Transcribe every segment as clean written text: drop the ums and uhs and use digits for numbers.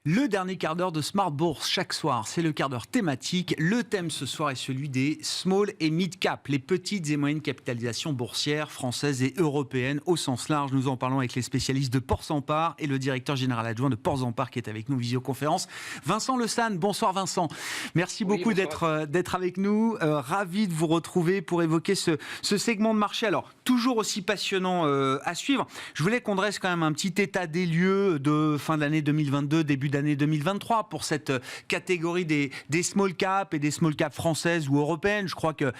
Le dernier quart d'heure de Smart Bourse chaque soir, c'est le quart d'heure thématique. Le thème ce soir est celui des small et mid cap, les petites et moyennes capitalisations boursières françaises et européennes au sens large. Nous en parlons avec les spécialistes de Portzamparc et le directeur général adjoint de Portzamparc qui est avec nous en visioconférence. Vincent Le San, bonsoir Vincent. Merci beaucoup d'être avec nous. Ravi de vous retrouver pour évoquer ce segment de marché. Alors, toujours aussi passionnant à suivre. Je voulais qu'on dresse quand même un petit état des lieux de fin d'année 2022, début d'année 2023 pour cette catégorie des small cap et des small cap françaises ou européennes. Je crois que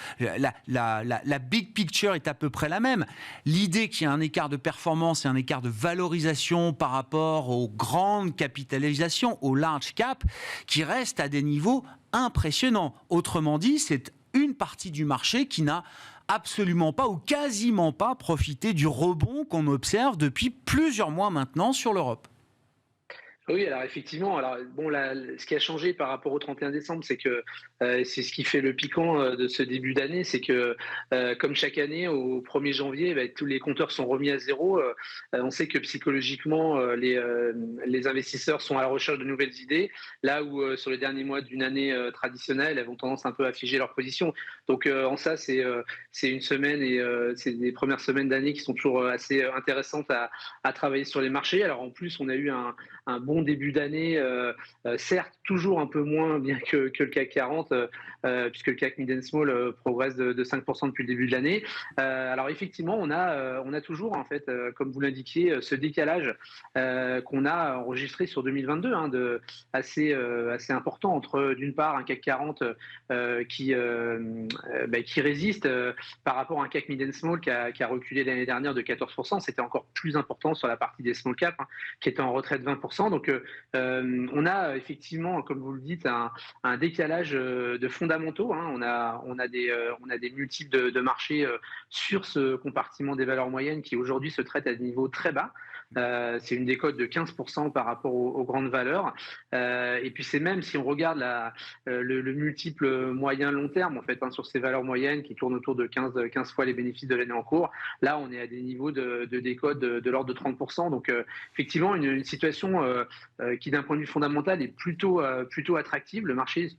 la big picture est à peu près la même. L'idée qu'il y a un écart de performance et un écart de valorisation par rapport aux grandes capitalisations, aux large cap, qui restent à des niveaux impressionnants. Autrement dit, c'est une partie du marché qui n'a absolument pas ou quasiment pas profité du rebond qu'on observe depuis plusieurs mois maintenant sur l'Europe. Oui, alors effectivement, ce qui a changé par rapport au 31 décembre, c'est que c'est ce qui fait le piquant de ce début d'année, c'est que comme chaque année, au 1er janvier, tous les compteurs sont remis à zéro. On sait que psychologiquement, les investisseurs sont à la recherche de nouvelles idées, là où sur les derniers mois d'une année traditionnelle, elles ont tendance un peu à figer leur position. Donc en ça, c'est une semaine et c'est des premières semaines d'année qui sont toujours assez intéressantes à travailler sur les marchés. Alors en plus, on a eu un bon début d'année, certes toujours un peu moins bien que le CAC 40, puisque le CAC Mid and Small progresse de 5% depuis le début de l'année. Alors effectivement, on a toujours, en fait, comme vous l'indiquiez, ce décalage qu'on a enregistré sur 2022, assez important entre, d'une part, un CAC 40 qui résiste par rapport à un CAC Mid and Small qui a reculé l'année dernière de 14%. C'était encore plus important sur la partie des small cap, qui était en retrait de 20%. Donc, on a effectivement, comme vous le dites, un décalage de fondamentaux. On a des multiples de marché sur ce compartiment des valeurs moyennes qui aujourd'hui se traitent à des niveaux très bas. C'est une décote de 15% par rapport aux grandes valeurs. Et puis c'est même, si on regarde le multiple moyen long terme, en fait, sur ces valeurs moyennes qui tournent autour de 15 fois les bénéfices de l'année en cours, là on est à des niveaux de décote de l'ordre de 30%. Donc effectivement une situation qui d'un point de vue fondamental est plutôt attractive. Le marché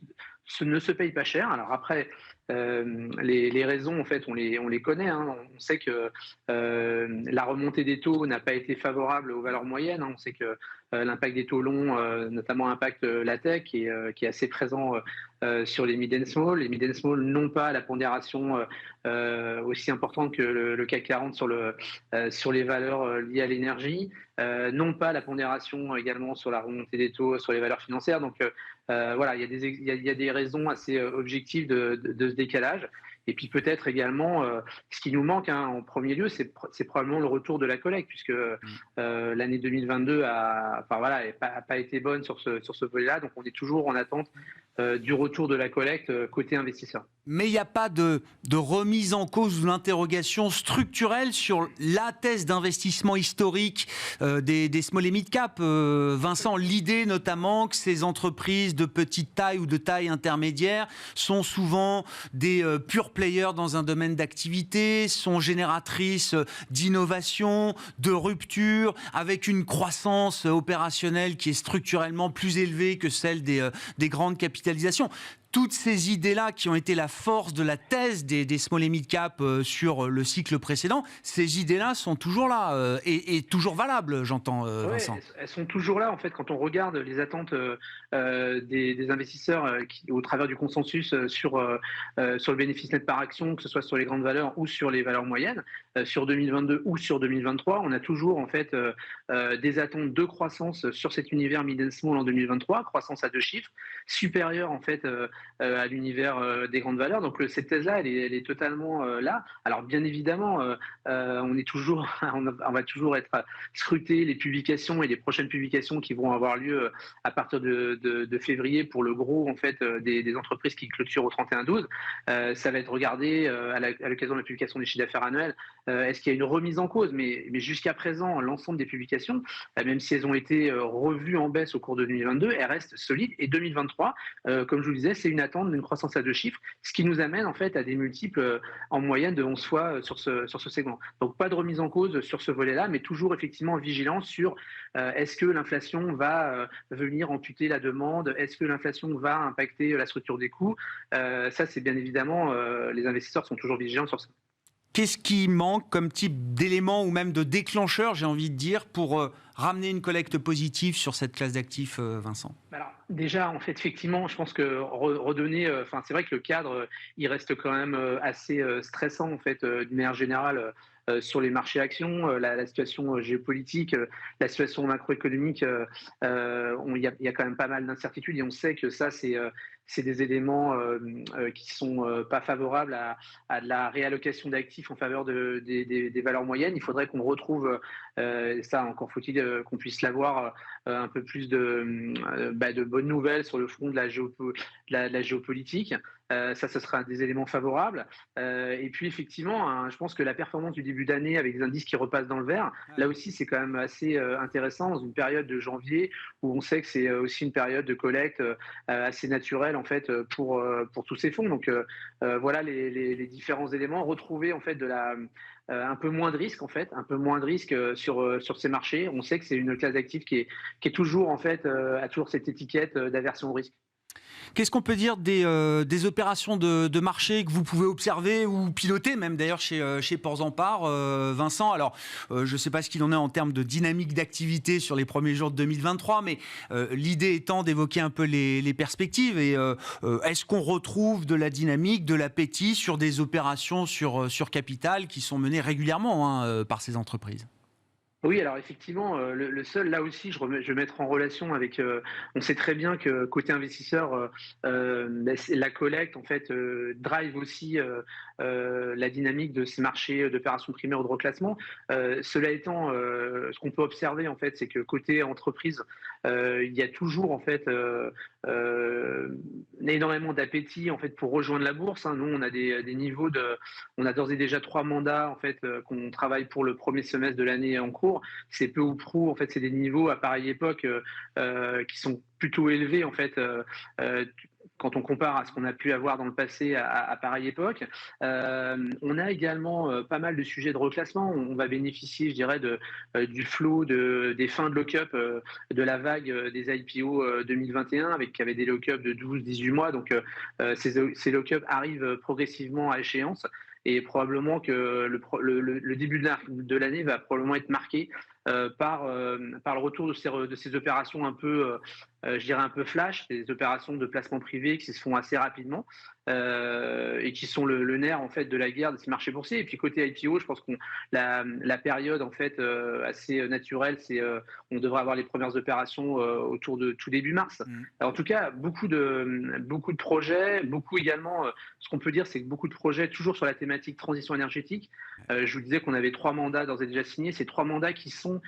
ne se paye pas cher. Alors après, les raisons, en fait, on les connaît. On sait que la remontée des taux n'a pas été favorable aux valeurs moyennes. On sait que l'impact des taux longs, notamment impacte la tech, qui est assez présent sur les mid and small. Les mid and small n'ont pas la pondération aussi importante que le CAC 40 sur les valeurs liées à l'énergie, n'ont pas la pondération également sur la remontée des taux sur les valeurs financières. Donc voilà, il y a des raisons assez objectives de ce décalage. Et puis peut-être également, ce qui nous manque en premier lieu, c'est probablement le retour de la collecte, puisque l'année 2022 a pas été bonne sur ce volet-là. Donc on est toujours en attente du retour de la collecte côté investisseur. Mais il n'y a pas de remise en cause ou d'interrogation structurelle sur la thèse d'investissement historique des small et mid cap. Vincent, l'idée notamment que ces entreprises de petite taille ou de taille intermédiaire sont souvent des pure players dans un domaine d'activité, sont génératrices d'innovation, de rupture, avec une croissance opérationnelle qui est structurellement plus élevée que celle des grandes capitalisations. Toutes ces idées-là qui ont été la force de la thèse des small et mid cap sur le cycle précédent, ces idées-là sont toujours là et toujours valables, j'entends, Vincent. Ouais, elles sont toujours là, en fait, quand on regarde les attentes des investisseurs au travers du consensus sur le bénéfice net par action, que ce soit sur les grandes valeurs ou sur les valeurs moyennes, sur 2022 ou sur 2023, on a toujours, en fait, des attentes de croissance sur cet univers mid and small en 2023, croissance à 2 chiffres, supérieure, en fait, à l'univers des grandes valeurs. Donc cette thèse-là, elle est totalement là. Alors bien évidemment, on va toujours être scruter les publications et les prochaines publications qui vont avoir lieu à partir de février pour le gros, en fait, des entreprises qui clôturent au 31/12. Ça va être regardé à l'occasion de la publication des chiffres d'affaires annuels. Est-ce qu'il y a une remise en cause? Mais jusqu'à présent, l'ensemble des publications, même si elles ont été revues en baisse au cours de 2022, elles restent solides. Et 2023, comme je vous le disais, c'est c'est une attente d'une croissance à 2 chiffres, ce qui nous amène en fait à des multiples en moyenne de 11 fois sur ce segment. Donc pas de remise en cause sur ce volet-là, mais toujours effectivement vigilant sur est-ce que l'inflation va venir amputer la demande, est-ce que l'inflation va impacter la structure des coûts. Ça, c'est bien évidemment, les investisseurs sont toujours vigilants sur ça. Qu'est-ce qui manque comme type d'élément ou même de déclencheur, j'ai envie de dire, pour ramener une collecte positive sur cette classe d'actifs, Vincent? Alors, déjà, en fait, effectivement, je pense que redonner, enfin, c'est vrai que le cadre, il reste quand même assez stressant, en fait, d'une manière générale, sur les marchés actions, la situation géopolitique, la situation macroéconomique. Il y a quand même pas mal d'incertitudes et on sait que ça, c'est des éléments qui sont pas favorables à de la réallocation d'actifs en faveur des valeurs moyennes. Il faudrait qu'on retrouve, ça, encore faut-il qu'on puisse l'avoir, un peu plus de bonnes nouvelles sur le front de la géopolitique. Ça, ce sera des éléments favorables. Et puis, effectivement, hein, je pense que la performance du début d'année avec des indices qui repassent dans le vert, là aussi, c'est quand même assez intéressant dans une période de janvier où on sait que c'est aussi une période de collecte assez naturelle en fait pour tous ces fonds. Donc voilà les différents éléments. Retrouver en fait un peu moins de risque en fait, un peu moins de risque sur ces marchés. On sait que c'est une classe d'actifs qui est toujours en fait a toujours cette étiquette d'aversion au risque. Qu'est-ce qu'on peut dire des opérations de marché que vous pouvez observer ou piloter, même d'ailleurs chez Porzampar, Vincent? Alors, je ne sais pas ce qu'il en est en termes de dynamique d'activité sur les premiers jours de 2023, mais l'idée étant d'évoquer un peu les perspectives. Et est-ce qu'on retrouve de la dynamique, de l'appétit sur des opérations sur capital qui sont menées régulièrement par ces entreprises? Oui, alors effectivement, le seul, là aussi, je vais mettre en relation avec. On sait très bien que côté investisseur, la collecte en fait drive aussi la dynamique de ces marchés d'opérations primaires ou de reclassement. Cela étant, ce qu'on peut observer en fait, c'est que côté entreprise, il y a toujours en fait euh, énormément d'appétit en fait pour rejoindre la bourse. Hein. Nous, on a des niveaux on a d'ores et déjà 3 mandats en fait qu'on travaille pour le premier semestre de l'année en cours. C'est peu ou prou en fait, c'est des niveaux à pareille époque qui sont plutôt élevés en fait. Quand on compare à ce qu'on a pu avoir dans le passé à pareille époque. On a également pas mal de sujets de reclassement. On va bénéficier, je dirais, du flot des fins de lock-up de la vague des IPO 2021, qui avait des lock-up de 12-18 mois. Donc, ces lock-up arrivent progressivement à échéance. Et probablement que le début de l'année va probablement être marqué par le retour de ces opérations un peu, je dirais un peu flash, des opérations de placement privé qui se font assez rapidement et qui sont le nerf en fait de la guerre de ces marchés boursiers. Et puis côté IPO, je pense qu'on la période en fait assez naturelle, c'est on devrait avoir les premières opérations autour de tout début mars. Alors, en tout cas, beaucoup de projets, beaucoup également. Ce qu'on peut dire, c'est que beaucoup de projets toujours sur la thématique transition énergétique. Je vous disais qu'on avait 3 mandats d'ores et déjà signés. Ces 3 mandats qui sont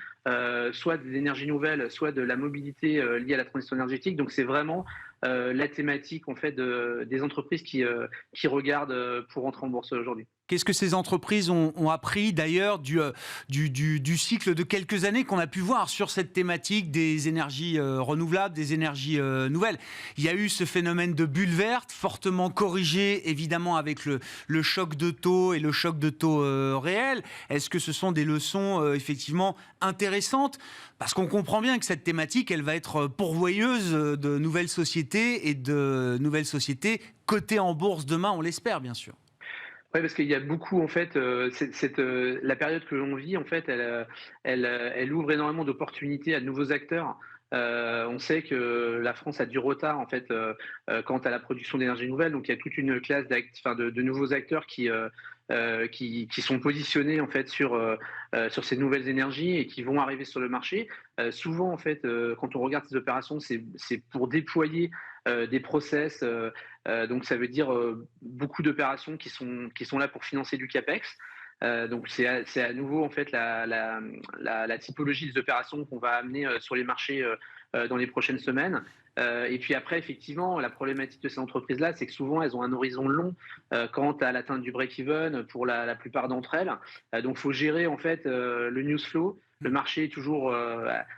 soit des énergies nouvelles, soit de la mobilité liée à la transition énergétique. Donc c'est vraiment la thématique en fait des entreprises qui regardent pour rentrer en bourse aujourd'hui. Qu'est-ce que ces entreprises ont appris d'ailleurs du cycle de quelques années qu'on a pu voir sur cette thématique des énergies renouvelables, des énergies nouvelles? Il y a eu ce phénomène de bulle verte, fortement corrigé évidemment avec le choc de taux et le choc de taux réel. Est-ce que ce sont des leçons effectivement intéressantes? Parce qu'on comprend bien que cette thématique, elle va être pourvoyeuse de nouvelles sociétés et de nouvelles sociétés cotées en bourse demain, on l'espère bien sûr. Oui, parce qu'il y a beaucoup, en fait, la période que l'on vit, en fait, elle ouvre énormément d'opportunités à de nouveaux acteurs. On sait que la France a du retard, en fait, quant à la production d'énergie nouvelle. Donc, il y a toute une classe de nouveaux acteurs qui sont positionnés, en fait, sur ces nouvelles énergies et qui vont arriver sur le marché. Souvent, en fait, quand on regarde ces opérations, c'est pour déployer des process. Donc ça veut dire beaucoup d'opérations qui sont là pour financer du capex. Donc c'est à nouveau en fait la typologie des opérations qu'on va amener sur les marchés dans les prochaines semaines. Et puis après, effectivement, la problématique de ces entreprises-là, c'est que souvent, elles ont un horizon long quant à l'atteinte du break-even pour la plupart d'entre elles. Donc, il faut gérer en fait le news flow. Le marché est toujours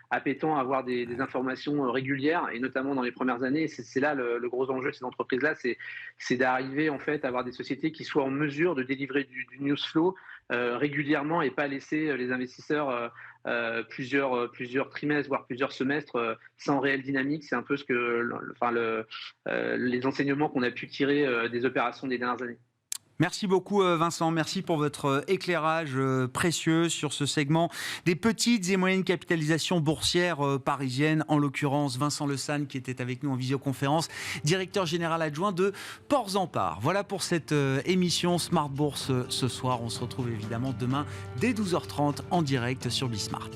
appétant à avoir des informations régulières, et notamment dans les premières années. C'est là le gros enjeu de ces entreprises-là, c'est d'arriver en fait à avoir des sociétés qui soient en mesure de délivrer du news flow régulièrement, et pas laisser les investisseurs plusieurs trimestres, voire plusieurs semestres sans réelle dynamique. C'est un peu ce que, les enseignements qu'on a pu tirer des opérations des dernières années. Merci beaucoup Vincent, merci pour votre éclairage précieux sur ce segment des petites et moyennes capitalisations boursières parisiennes, en l'occurrence Vincent Le San qui était avec nous en visioconférence, directeur général adjoint de Ports en Part. Voilà pour cette émission Smart Bourse ce soir. On se retrouve évidemment demain dès 12h30 en direct sur Bismart.